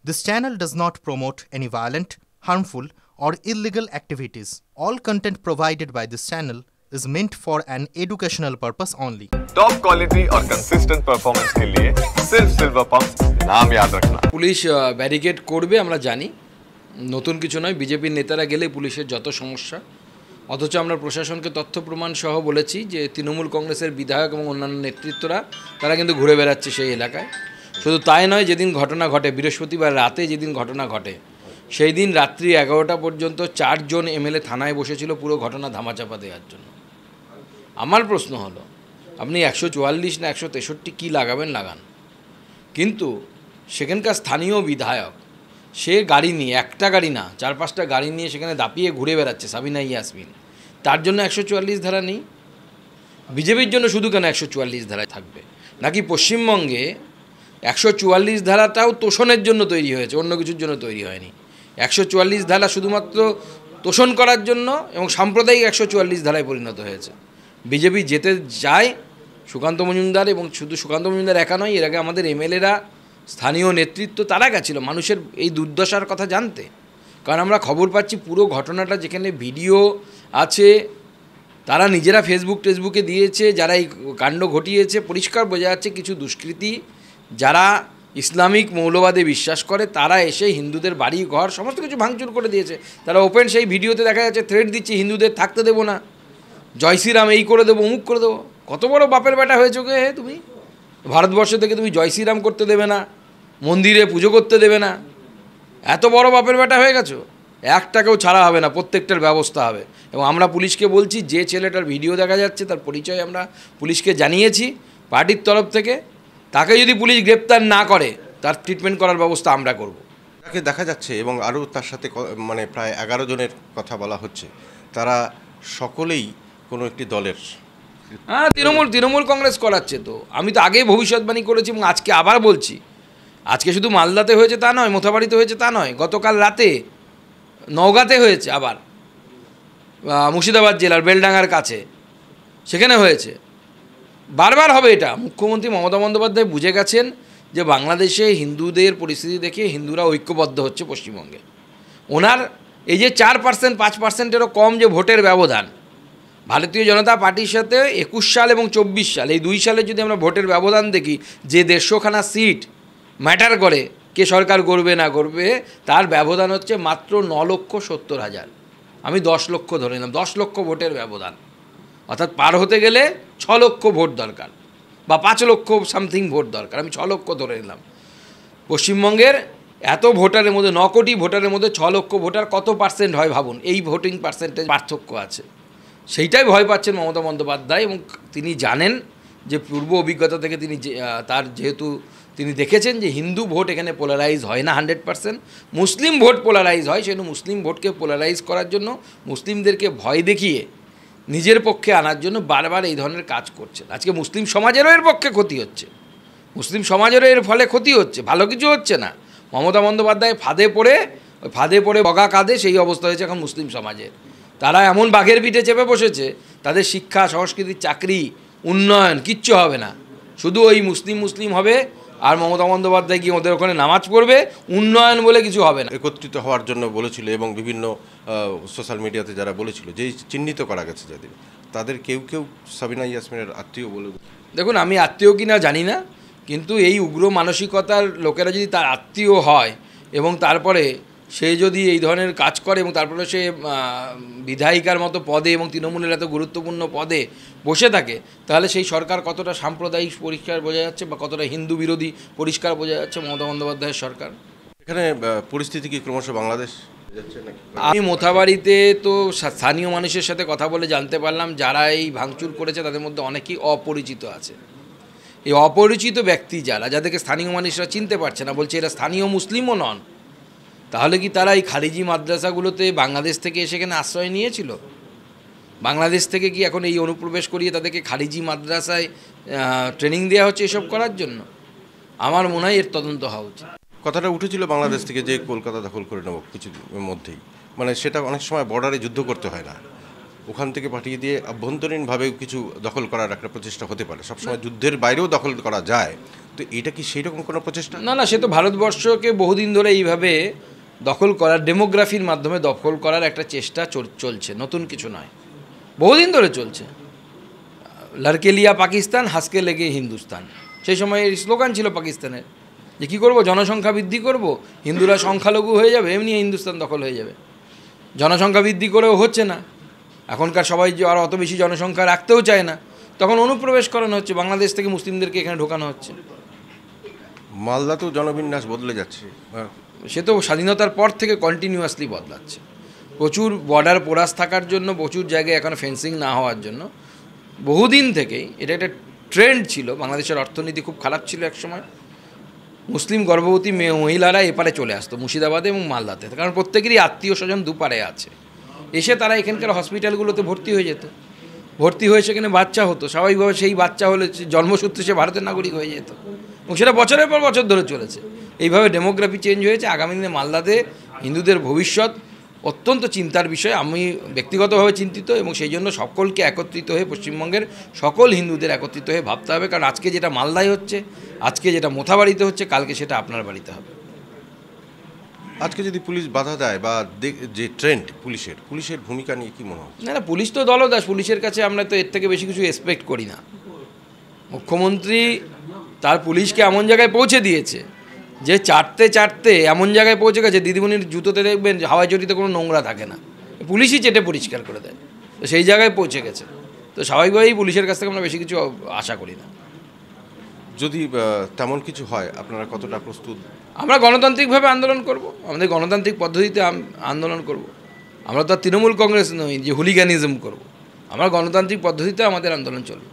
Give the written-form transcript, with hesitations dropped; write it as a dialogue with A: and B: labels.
A: This channel does not promote any violent, harmful, or illegal activities. All content provided by this channel is meant for an educational purpose only.
B: Top quality और consistent performance के लिए सिर्फ silver pump नाम याद रखना।
C: Police barricade করবে আমরা জানি, নতুন কিছু নয়। বিজেপির নেতারা গেলে পুলিশের যত সমস্যা, অথচ আমরা প্রশাসনকে তথ্য প্রমাণ সহ বলেছি যে তৃণমূল কংগ্রেসের বিধায়ক এবং অন্যান্য নেতৃত্বরা তারা কিন্তু ঘুরে বেড়াচ্ছে সেই এলাকায়। শুধু তাই নয়, যেদিন ঘটনা ঘটে বৃহস্পতিবার রাতে যেদিন ঘটনা ঘটে সেই দিন রাত্রি 11টা পর্যন্ত 4 জন এমএলএ থানায় বসেছিল পুরো ঘটনা ধামাচাপা দেওয়ার জন্য। আমার প্রশ্ন হলো, আপনি 144 না 163 কী লাগাবেন লাগান, কিন্তু সেখানকার স্থানীয় বিধায়ক সে গাড়ি নিয়ে, একটা গাড়ি না 4-5টা গাড়ি নিয়ে সেখানে দাপিয়ে ঘুরে বেড়াচ্ছে সাবিনা ইয়াসমিন, তার জন্য 144 ধারা নেই? বিজেপির জন্য শুধু কেন 144 ধারায় থাকবে? নাকি পশ্চিমবঙ্গে 144 ধারাটাও তোষণের জন্য তৈরি হয়েছে, অন্য কিছুর জন্য তৈরি হয়নি? 144 ধারা শুধুমাত্র তোষণ করার জন্য এবং সাম্প্রদায়িক 144 ধারায় পরিণত হয়েছে। বিজেপি যেতে যায় সুকান্ত মজুমদার, এবং শুধু সুকান্ত মজুমদার একা নয়, এর আগে আমাদের এমএলএরা, স্থানীয় নেতৃত্ব তারা গেছিলো মানুষের এই দুর্দশার কথা জানতে। কারণ আমরা খবর পাচ্ছি পুরো ঘটনাটা, যেখানে ভিডিও আছে, তারা নিজেরা ফেসবুকে দিয়েছে, যারা এই কাণ্ড ঘটিয়েছে পরিষ্কার বোঝা যাচ্ছে কিছু দুষ্কৃতী যারা ইসলামিক মৌলবাদে বিশ্বাস করে তারা এসে হিন্দুদের বাড়ি ঘর সমস্ত কিছু ভাঙচুর করে দিয়েছে। তারা ওপেন সেই ভিডিওতে দেখা যাচ্ছে থ্রেট দিচ্ছে, হিন্দুদের থাকতে দেবো না, জয় শ্রীরাম এই করে দেবো, অমুক করে দেবো। কত বড় বাপের বেটা হয়েছে গে তুমি? ভারতবর্ষ থেকে তুমি জয় শ্রীরাম করতে দেবে না, মন্দিরে পুজো করতে দেবে না, এত বড় বাপের বেটা হয়ে গেছো। একটাকেও ছাড়া হবে না, প্রত্যেকটার ব্যবস্থা হবে। এবং আমরা পুলিশকে বলছি, যে ছেলেটার ভিডিও দেখা যাচ্ছে তার পরিচয় আমরা পুলিশকে জানিয়েছি পার্টির তরফ থেকে, তাকে যদি পুলিশ গ্রেপ্তার না করে তার ট্রিটমেন্ট করার ব্যবস্থা আমরা করব।
D: তাকে দেখা যাচ্ছে এবং আরও তার সাথে মানে প্রায় 11 জনের কথা বলা হচ্ছে, তারা সকলেই কোনো একটি দলের।
C: হ্যাঁ, তৃণমূল কংগ্রেস করাচ্ছে। তো আমি তো আগেই ভবিষ্যৎবাণী করেছি এবং আজকে আবার বলছি, আজকে শুধু মালদাতে হয়েছে তা নয়, মোথাবাড়িতে হয়েছে তা নয়, গতকাল রাতে নওগাঁতে হয়েছে, আবার মুর্শিদাবাদ জেলার বেলডাঙ্গার কাছে সেখানে হয়েছে। বারবার হবে এটা। মুখ্যমন্ত্রী মমতা বন্দ্যোপাধ্যায় বুঝে গেছেন যে বাংলাদেশে হিন্দুদের পরিস্থিতি দেখে হিন্দুরা ঐক্যবদ্ধ হচ্ছে পশ্চিমবঙ্গে। ওনার এই যে 4%, 5%-এরও কম যে ভোটের ব্যবধান, ভারতীয় জনতা পার্টির সাথে 21 সাল এবং 24 সাল, এই 2 সালে যদি আমরা ভোটের ব্যবধান দেখি, যে 150খানা সিট ম্যাটার করে কে সরকার করবে না করবে, তার ব্যবধান হচ্ছে মাত্র 9,70,000। আমি 10 লক্ষ ধরে নিলাম, 10 লক্ষ ভোটের ব্যবধান। অর্থাৎ পার হতে গেলে 6 লক্ষ ভোট দরকার, বা 5 লক্ষ সামথিং ভোট দরকার। আমি 6 লক্ষ ধরে নিলাম। পশ্চিমবঙ্গের এত ভোটারের মধ্যে, 9 কোটি ভোটারের মধ্যে 6 লক্ষ ভোটার কত পার্সেন্ট হয় ভাবুন। এই ভোটিং পার্সেন্টেজ পার্থক্য আছে, সেইটাই ভয় পাচ্ছেন মমতা বন্দ্যোপাধ্যায়। এবং তিনি জানেন যে পূর্ব অভিজ্ঞতা থেকে তিনি যেহেতু তিনি দেখেছেন যে হিন্দু ভোট এখানে পোলারাইজ হয় না 100%, মুসলিম ভোট পোলারাইজ হয়। সেজন্য মুসলিম ভোটকে পোলারাইজ করার জন্য, মুসলিমদেরকে ভয় দেখিয়ে নিজের পক্ষে আনার জন্য বারবার এই ধরনের কাজ করছেন। আজকে মুসলিম সমাজেরও এর পক্ষে ক্ষতি হচ্ছে, মুসলিম সমাজেরও এর ফলে ক্ষতি হচ্ছে, ভালো কিছু হচ্ছে না। মমতা বন্দ্যোপাধ্যায় ফাঁদে পড়ে বগা কাঁদে, সেই অবস্থা হয়েছে এখন মুসলিম সমাজের। তারা এমন বাঘের পিঠে চেপে বসেছে, তাদের শিক্ষা, সংস্কৃতি, চাকরি, উন্নয়ন কিচ্ছু হবে না। শুধু ওই মুসলিম হবে, আর মমতা বন্দ্যোপাধ্যায় গিয়ে ওদের ওখানে নামাজ পড়বে, উন্নয়ন বলে কিছু হবে না।
D: একত্রিত হওয়ার জন্য বলেছিল এবং বিভিন্ন সোশ্যাল মিডিয়াতে যারা বলেছিল, যেই চিহ্নিত করা গেছে যাদের, তাদের কেউ সাবিনা ইয়াসমিনের আত্মীয় বলে।
C: দেখুন, আমি আত্মীয় কিনা জানি না, কিন্তু এই উগ্র মানসিকতার লোকেরা যদি তার আত্মীয় হয় এবং তারপরে সে যদি এই ধরনের কাজ করে এবং তারপরে সে বিধায়িকার মতো পদে এবং তৃণমূলের এত গুরুত্বপূর্ণ পদে বসে থাকে, তাহলে সেই সরকার কতটা সাম্প্রদায়িক পরিষ্কার বোঝা যাচ্ছে, বা কতটা হিন্দু বিরোধী পরিষ্কার বোঝা যাচ্ছে মমতা বন্দ্যোপাধ্যায়ের সরকার।
D: এখানে পরিস্থিতি কি ক্রমশ বাংলাদেশ যাচ্ছে নাকি?
C: আমি মোথাবাড়িতে তো স্থানীয় মানুষের সাথে কথা বলে জানতে পারলাম, যারা এই ভাঙচুর করেছে তাদের মধ্যে অনেকেই অপরিচিত আছে। এই অপরিচিত ব্যক্তি যাদেরকে স্থানীয় মানুষরা চিনতে পারছে না, বলছে এরা স্থানীয় মুসলিমও নন, তাহলে কি তারা এই খারিজি মাদ্রাসাগুলোতে বাংলাদেশ থেকে এসে এখানে আশ্রয় নিয়েছিল? বাংলাদেশ থেকে কি এখন এই অনুপ্রবেশ করিয়ে তাদেরকে খারিজি মাদ্রাসায় ট্রেনিং দেওয়া হচ্ছে এসব করার জন্য? আমার মনে হয় এর তদন্ত হওয়া উচিত।
D: কথাটা উঠেছিল বাংলাদেশ থেকে যে কলকাতা দখল করে নেব কিছুদিনের মধ্যেই, মানে সেটা অনেক সময় বর্ডারে যুদ্ধ করতে হয় না, ওখান থেকে পাঠিয়ে দিয়ে আভ্যন্তরীণভাবেও কিছু দখল করার একটা প্রচেষ্টা হতে পারে। সবসময় যুদ্ধের বাইরেও দখল করা যায়, তো এটা কি সেই রকম কোনো প্রচেষ্টা?
C: না, সে তো ভারতবর্ষকে বহুদিন ধরে এইভাবে দখল করার, ডেমোগ্রাফির মাধ্যমে দখল করার একটা চেষ্টা চলছে, নতুন কিছু নয়, বহুদিন ধরে চলছে। লড়কে লিয়া পাকিস্তান, হাসকে লেগে হিন্দুস্তান, সেই সময় এই স্লোগান ছিল পাকিস্তানের, যে কী করবো, জনসংখ্যা বৃদ্ধি করব, হিন্দুরা সংখ্যালঘু হয়ে যাবে, এমনি হিন্দুস্তান দখল হয়ে যাবে। জনসংখ্যা বৃদ্ধি করেও হচ্ছে না, এখনকার সবাই যে আর অত বেশি জনসংখ্যা রাখতেও চায় না, তখন অনুপ্রবেশ করানো হচ্ছে, বাংলাদেশ থেকে মুসলিমদেরকে এখানে ঢোকানো হচ্ছে।
D: মালদাতেও জনবিন্যাস বদলে যাচ্ছে,
C: সে তো স্বাধীনতার পর থেকে কন্টিনিউয়াসলি বদলাচ্ছে। প্রচুর বর্ডার পোরাস থাকার জন্য, প্রচুর জায়গায় এখন ফেন্সিং না হওয়ার জন্য বহুদিন থেকেই এটা একটা ট্রেন্ড ছিল। বাংলাদেশের অর্থনীতি খুব খারাপ ছিল একসময়, মুসলিম গর্ভবতী মহিলারা এপারে চলে আসতো মুর্শিদাবাদে এবং মালদাতে, কারণ প্রত্যেকেরই আত্মীয় স্বজন দুপারে আছে, এসে তারা এখানকার হসপিটালগুলোতে ভর্তি হয়ে যেত, ভর্তি হয়ে সেখানে বাচ্চা হতো, স্বাভাবিকভাবে সেই বাচ্চা হলে জন্মসূত্রে সে ভারতের নাগরিক হয়ে যেত, এবং সেটা বছরের পর বছর ধরে চলেছে। এইভাবে ডেমোগ্রাফি চেঞ্জ হয়েছে। আগামী দিনে মালদাতে হিন্দুদের ভবিষ্যৎ অত্যন্ত চিন্তার বিষয়, আমি ব্যক্তিগতভাবে চিন্তিত, এবং সেই জন্য সকলকে একত্রিত হয়ে, পশ্চিমবঙ্গের সকল হিন্দুদের একত্রিত হয়ে ভাবতে হবে, কারণ আজকে যেটা মালদায় হচ্ছে, আজকে যেটা মোথাবাড়িতে হচ্ছে, কালকে সেটা আপনার বাড়িতে হবে।
D: আজকে যদি পুলিশ বাধা দেয় বা যে ট্রেন্ড পুলিশের ভূমিকা নিয়ে কি মনে হয়?
C: না, পুলিশ তো দলদাস, পুলিশের কাছে আমরা তো এর থেকে বেশি কিছু এক্সপেক্ট করি না। মুখ্যমন্ত্রী তার পুলিশকে এমন জায়গায় পৌঁছে দিয়েছে যে চাটতে এমন জায়গায় পৌঁছে গেছে, দিদিমণির জুতোতে দেখবেন হাওয়াই চটিতে কোনো নোংরা থাকে না, পুলিশই চেটে পরিষ্কার করে দেয়, তো সেই জায়গায় পৌঁছে গেছে। তো স্বাভাবিকভাবেই পুলিশের কাছ থেকে আমরা বেশি কিছু আশা করি না।
D: যদি তেমন কিছু হয়, আপনারা কতটা প্রস্তুত?
C: আমরা গণতান্ত্রিকভাবে আন্দোলন করব, আমাদের গণতান্ত্রিক পদ্ধতিতে আন্দোলন করব। আমরা তো তৃণমূল কংগ্রেস নই যে হুলিগ্যানিজম করব, আমরা গণতান্ত্রিক পদ্ধতিতে আমাদের আন্দোলন চলবে।